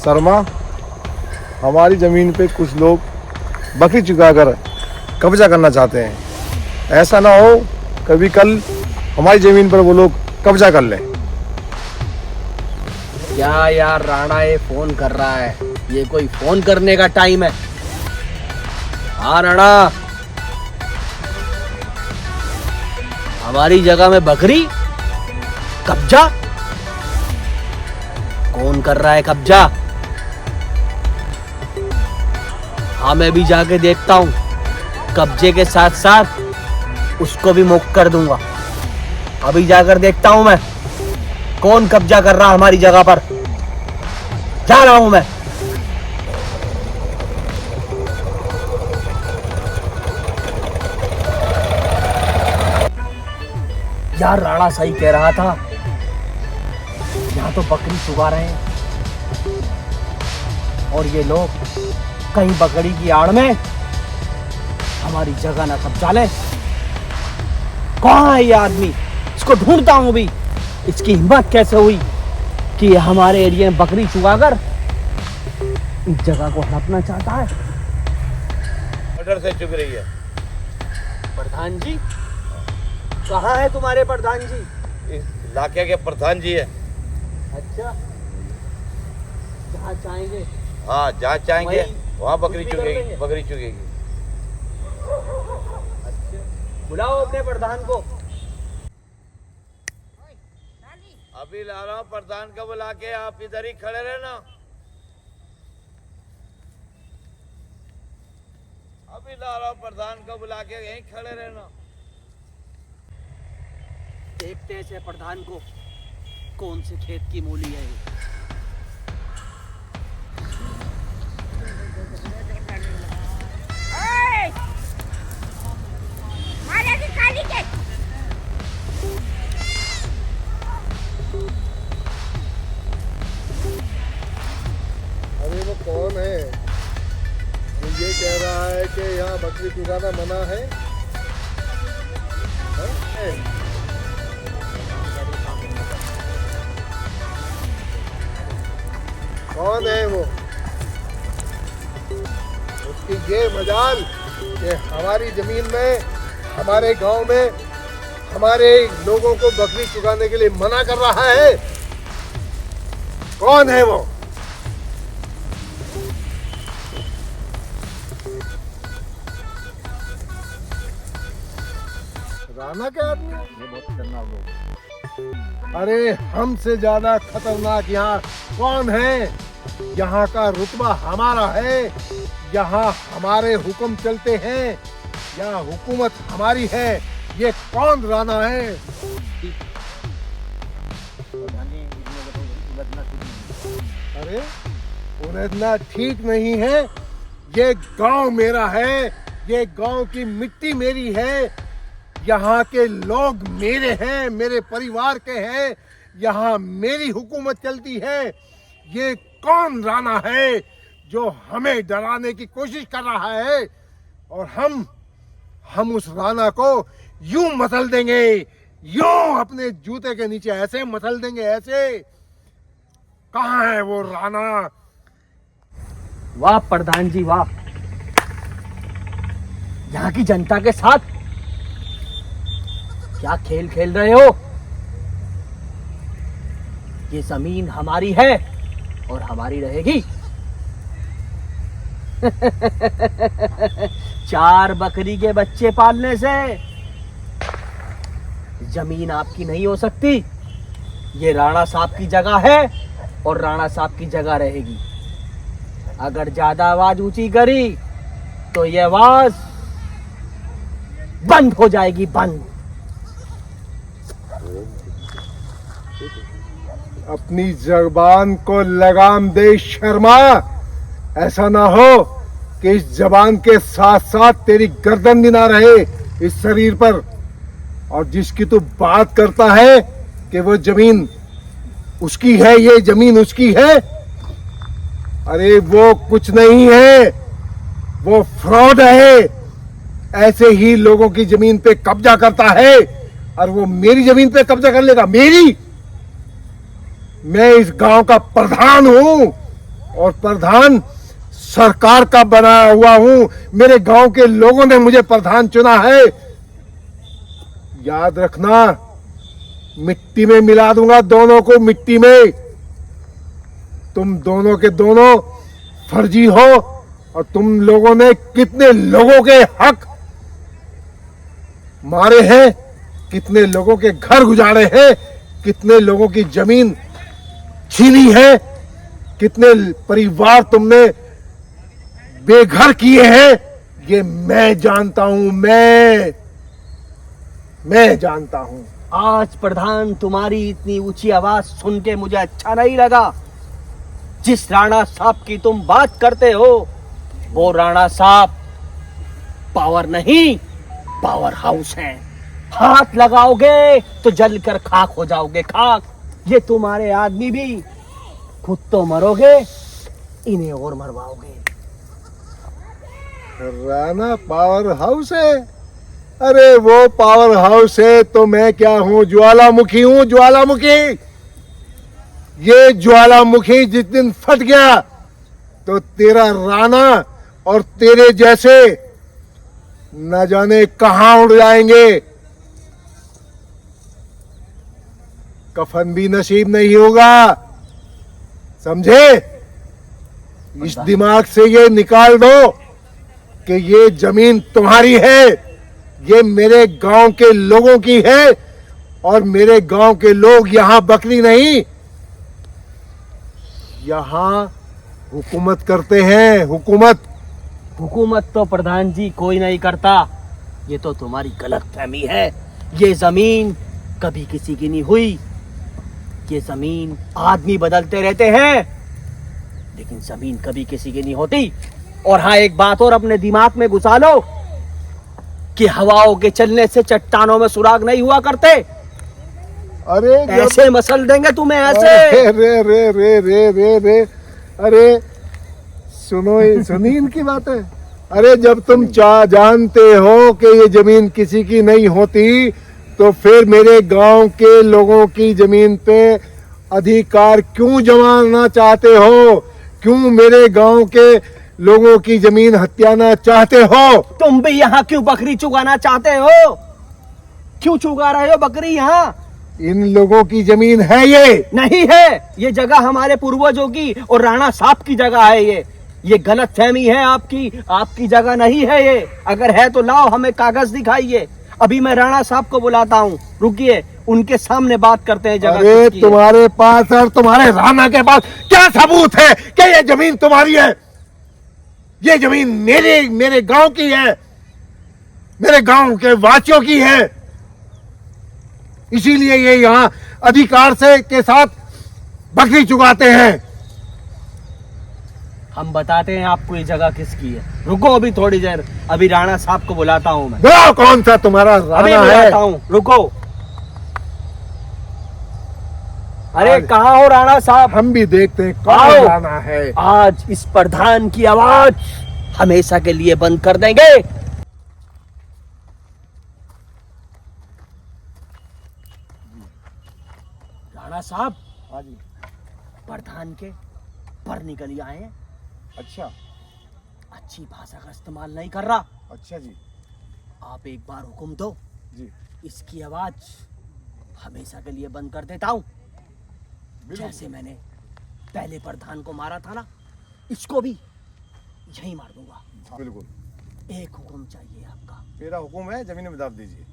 शर्मा, हमारी ज़मीन पे कुछ लोग बकरी चुकाकर कब्जा करना चाहते हैं। ऐसा ना हो कभी कल हमारी ज़मीन पर वो लोग कब्जा कर लें। क्या यार, राणा ये फोन कर रहा है, ये कोई फोन करने का टाइम है? हाँ राणा, हमारी जगह में बकरी कब्जा? कौन कर रहा है कब्जा? हाँ, मैं भी जाके देखता हूँ, कब्जे के साथ साथ उसको भी मुक्त कर दूंगा। अभी जाकर देखता हूँ मैं कौन कब्जा कर रहा हमारी जगह पर। जा रहा हूं मैं। यार राणा सही कह रहा था, यहाँ तो बकरी चुगा रहे हैं और ये लोग कहीं बकरी की आड़ में हमारी जगह ना कब्जा ले। कौन है ये आदमी? इसको ढूंढता हूं भी। इसकी हिम्मत कैसे हुई कि ये हमारे एरिया में बकरी चुगाकर इस जगह को हड़पना चाहता है? मर्डर से चुग रही है। प्रधान जी, कहाँ है तुम्हारे प्रधान जी? इस इलाके के प्रधान जी है। अच्छा, जहाँ चाहेंगे। हाँ, जहाँ चाहेंगे वहाँ बकरी कुछ भी कर चुगेगी, देंगे। बकरी चुगेगी। अच्छा, बुलाओ अपने प्रधान को। अभी ला रहा हूँ प्रधान को बुला के, आप इधर ही खड़े रहना। अभी ला रहा हूँ प्रधान को बुला के, यहीं खड़े रहना। देखते हैं से प्रधान को कौन से खेत की मूली है ये। अरे वो कौन है जो ये कह रहा है कि यहाँ बकरी चुराना मना है? कौन है वो? उसकी ये मजाल कि हमारी जमीन में, हमारे गांव में हमारे लोगों को बकरी चुराने के लिए मना कर रहा है। कौन है वो? राणा के आदमी? ये बहुत खतरनाक लोग। अरे हमसे ज्यादा खतरनाक यहाँ कौन है? यहाँ का रुतबा हमारा है, यहाँ हमारे हुक्म चलते हैं, यहाँ हुकूमत हमारी है। ये कौन राणा है? अरे उड़ना ठीक नहीं है। ये गांव मेरा है, ये गांव की मिट्टी मेरी है, यहाँ के लोग मेरे हैं, मेरे परिवार के हैं, यहाँ मेरी हुकूमत चलती है। ये कौन राणा है जो हमें डराने की कोशिश कर रहा है? और हम उस राणा को यूं मसल देंगे, यूं अपने जूते के नीचे ऐसे मसल देंगे, ऐसे। कहाँ है वो राणा? वाह प्रधान जी, वाह। यहाँ की जनता के साथ क्या खेल खेल रहे हो? ये जमीन हमारी है और हमारी रहेगी। 4 बकरी के बच्चे पालने से जमीन आपकी नहीं हो सकती। ये राणा साहब की जगह है और राणा साहब की जगह रहेगी। अगर ज्यादा आवाज ऊंची करी तो ये आवाज बंद हो जाएगी, बंद। अपनी जबान को लगाम दे शर्मा। ऐसा ना हो कि इस जबान के साथ साथ तेरी गर्दन भी ना रहे इस शरीर पर। और जिसकी तू बात करता है कि वो जमीन उसकी है, ये जमीन उसकी है, अरे वो कुछ नहीं है, वो फ्रॉड है। ऐसे ही लोगों की जमीन पे कब्जा करता है और वो मेरी जमीन पे कब्जा कर लेगा। मेरी? मैं इस गांव का प्रधान हूं और प्रधान सरकार का बनाया हुआ हूं। मेरे गांव के लोगों ने मुझे प्रधान चुना है। याद रखना, मिट्टी में मिला दूंगा दोनों को, मिट्टी में। तुम दोनों के दोनों फर्जी हो और तुम लोगों ने कितने लोगों के हक मारे हैं, कितने लोगों के घर गुजारे हैं, कितने लोगों की जमीन छीनी है, कितने परिवार तुमने बेघर किए हैं, ये मैं जानता हूं। मैं जानता हूं। आज प्रधान तुम्हारी इतनी ऊंची आवाज सुन के मुझे अच्छा नहीं लगा। जिस राणा साहब की तुम बात करते हो वो राणा साहब पावर नहीं, पावर हाउस है। हाथ लगाओगे तो जलकर खाक हो जाओगे, खाक। ये तुम्हारे आदमी भी खुद तो मरोगे, इन्हें और मरवाओगे। राणा पावर हाउस है? अरे वो पावर हाउस है तो मैं क्या हूं? ज्वालामुखी हूं, ज्वालामुखी। ये ज्वालामुखी जिस दिन फट गया तो तेरा राणा और तेरे जैसे न जाने कहां उड़ जाएंगे। कफन भी नसीब नहीं होगा, समझे? इस दिमाग से ये निकाल दो कि ये जमीन तुम्हारी है, ये मेरे गांव के लोगों की है। और मेरे गांव के लोग यहां बकरी नहीं, यहां हुकूमत करते हैं। हुकूमत तो प्रधान जी कोई नहीं करता। ये तो तुम्हारी गलत फहमी है। ये जमीन कभी किसी की नहीं हुई। ये जमीन आदमी बदलते रहते हैं, लेकिन जमीन कभी किसी की नहीं होती। और हाँ, एक बात और अपने दिमाग में घुसा लो कि हवाओं के चलने से चट्टानों में सुराग नहीं हुआ करते। अरे ऐसे मसल देंगे तुम्हें, ऐसे। रे रे रे रे रे रे अरे सुनी इनकी बातें। अरे जब तुम जानते हो कि ये जमीन किसी की नहीं होती तो फिर मेरे गांव के लोगों की जमीन पे अधिकार क्यों जमाना चाहते हो? क्यों मेरे गांव के लोगों की जमीन हत्याना चाहते हो? तुम भी यहाँ क्यों बकरी चुगाना चाहते हो? क्यों चुगा रहे हो बकरी यहाँ? इन लोगों की जमीन है ये? नहीं है। ये जगह हमारे पूर्वजों की और राणा साहब की जगह है। ये गलत फहमी है आपकी जगह नहीं है ये। अगर है तो लाओ, हमें कागज दिखाइए। अभी मैं राणा साहब को बुलाता हूँ, रुकिए, उनके सामने बात करते हैं जगह। अरे तुम्हारे पास और तुम्हारे राणा के पास क्या सबूत है कि ये जमीन तुम्हारी है? ये जमीन मेरे गांव की है, मेरे गांव के वासियों की है। इसीलिए ये यहाँ अधिकार से के साथ बकरी चुगाते हैं। हम बताते हैं आपको ये जगह किसकी है। रुको अभी थोड़ी देर, अभी राणा साहब को बुलाता हूँ मैं। बुलाओ, कौन सा तुम्हारा अभी राणा है? बुलाता हूँ, रुको। अरे कहाँ हो राणा साहब? हम भी देखते हैं कौन आओ। राणा है। आज इस प्रधान की आवाज हमेशा के लिए बंद कर देंगे। राणा साहब, हाँ जी। प्रधान के पर निकल आए हैं। अच्छा अच्छी भाषा का इस्तेमाल नहीं कर रहा। अच्छा जी। आप एक बार हुक्म दो, जी इसकी आवाज हमेशा के लिए बंद कर देता हूँ। जैसे मैंने पहले प्रधान को मारा था ना, इसको भी यही मार दूंगा। बिल्कुल। एक हुक्म चाहिए आपका। मेरा हुक्म है, जमीन में दाब दीजिए।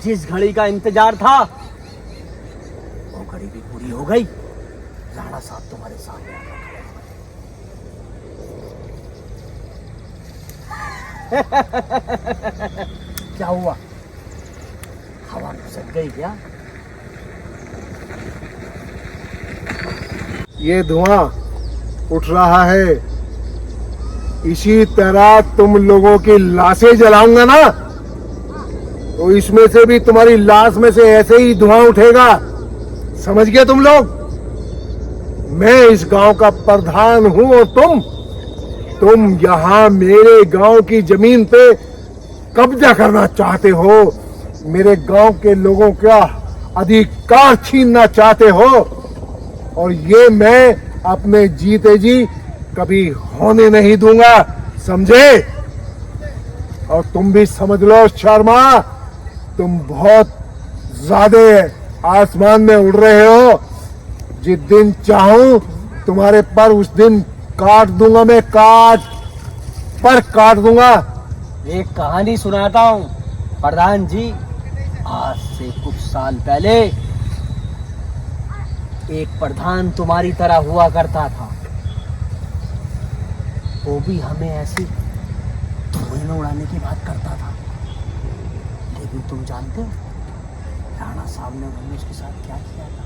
जिस घड़ी का इंतजार था वो घड़ी भी पूरी हो गई। राणा साहब तुम्हारे सामने आ गए। क्या हुआ? हवा घुसक गई क्या? ये धुआं उठ रहा है, इसी तरह तुम लोगों की लाशें जलाऊंगा ना, तो इसमें से भी तुम्हारी लाश में से ऐसे ही धुआं उठेगा। समझ गए तुम लोग? मैं इस गांव का प्रधान हूं और तुम यहां मेरे गांव की जमीन पे कब्जा करना चाहते हो, मेरे गांव के लोगों का अधिकार छीनना चाहते हो, और ये मैं अपने जीते जी कभी होने नहीं दूंगा, समझे? और तुम भी समझ लो शर्मा, तुम बहुत ज्यादा आसमान में उड़ रहे हो। जिस दिन चाहूं तुम्हारे पर उस दिन काट दूंगा, मैं काट दूंगा। एक कहानी सुनाता हूँ प्रधान जी। आज से कुछ साल पहले एक प्रधान तुम्हारी तरह हुआ करता था। वो भी हमें ऐसी धुएं में उड़ाने की बात करता था। लेकिन तुम जानते हो राणा साहब ने हमने उसके साथ क्या किया था?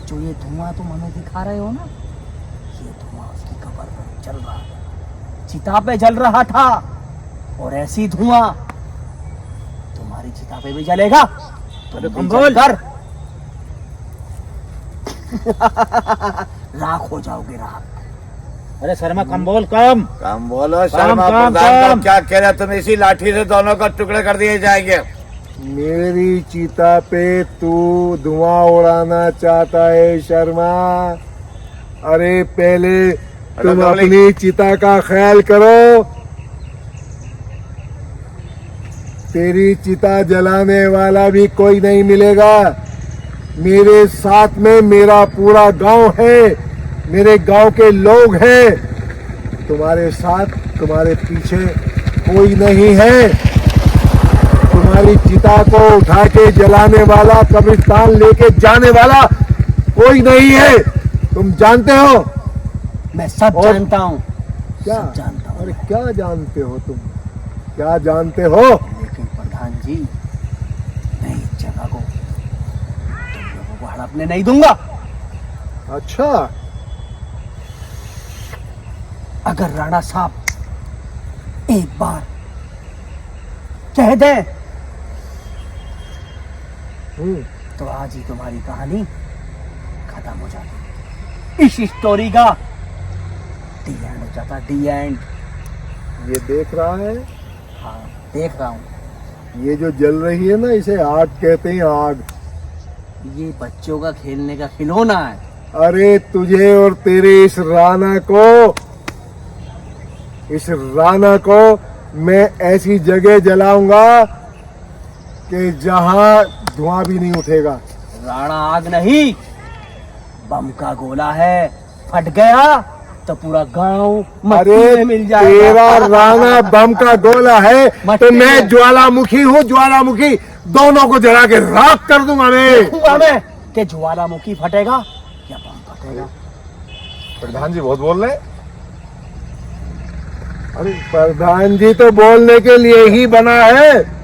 जो ये धुआं तुम हमें दिखा रहे हो ना, ये धुआं उसकी कब्र पर जल रहा था, चिता पे जल रहा था। और ऐसी धुआं तुम्हारी चिता पे भी जलेगा। तुम भी जलकर राख हो जाओगे, राख। अरे शर्मा कम बोल, कम कम बोलो शर्मा। काम, प्रधान काम। को क्या कह रहे हो तुम? इसी लाठी से दोनों को टुकड़े कर दिए जाएंगे। मेरी चिता पे तू धुआं उड़ाना चाहता है शर्मा? अरे पहले तुम अपनी चिता का ख्याल करो। तेरी चिता जलाने वाला भी कोई नहीं मिलेगा। मेरे साथ में मेरा पूरा गांव है, मेरे गांव के लोग हैं। तुम्हारे साथ, तुम्हारे पीछे कोई नहीं है। तुम्हारी चिता को उठा के जलाने वाला, कब्रिस्तान लेके जाने वाला कोई नहीं है। तुम जानते हो? मैं सब और जानता हूँ। क्या? सब जानता हूँ। अरे क्या जानते हो तुम? क्या जानते हो? लेकिन प्रधान जी, मैं इस जगह को तुम लोगों को हड़पने नहीं दूंगा। अच्छा, अगर राणा साहब एक बार कह दे तो आज ही तुम्हारी कहानी खत्म हो जाती। इस स्टोरी का डी एंड हो जाता, डी एंड। ये देख रहा है? हाँ, देख रहा हूँ। ये जो जल रही है ना, इसे आग कहते हैं, आग। ये बच्चों का खेलने का खिलौना है। अरे तुझे और तेरे इस राना को मैं ऐसी जगह जलाऊंगा कि जहां धुआं भी नहीं उठेगा। राणा आग नहीं, बम का गोला है। फट गया तो पूरा गांव मट्टी अरे में मिल जाएगा। तेरा राणा बम का गोला है तो मट्टी मैं में। ज्वालामुखी हूँ, ज्वालामुखी। दोनों को जला के राख कर दूंगा मैं। देखूंगा मैं कि ज्वालामुखी फटेगा या बम फटेगा। प्रधान जी बहुत बोल रहे। अरे प्रधान जी तो बोलने के लिए ही बना है।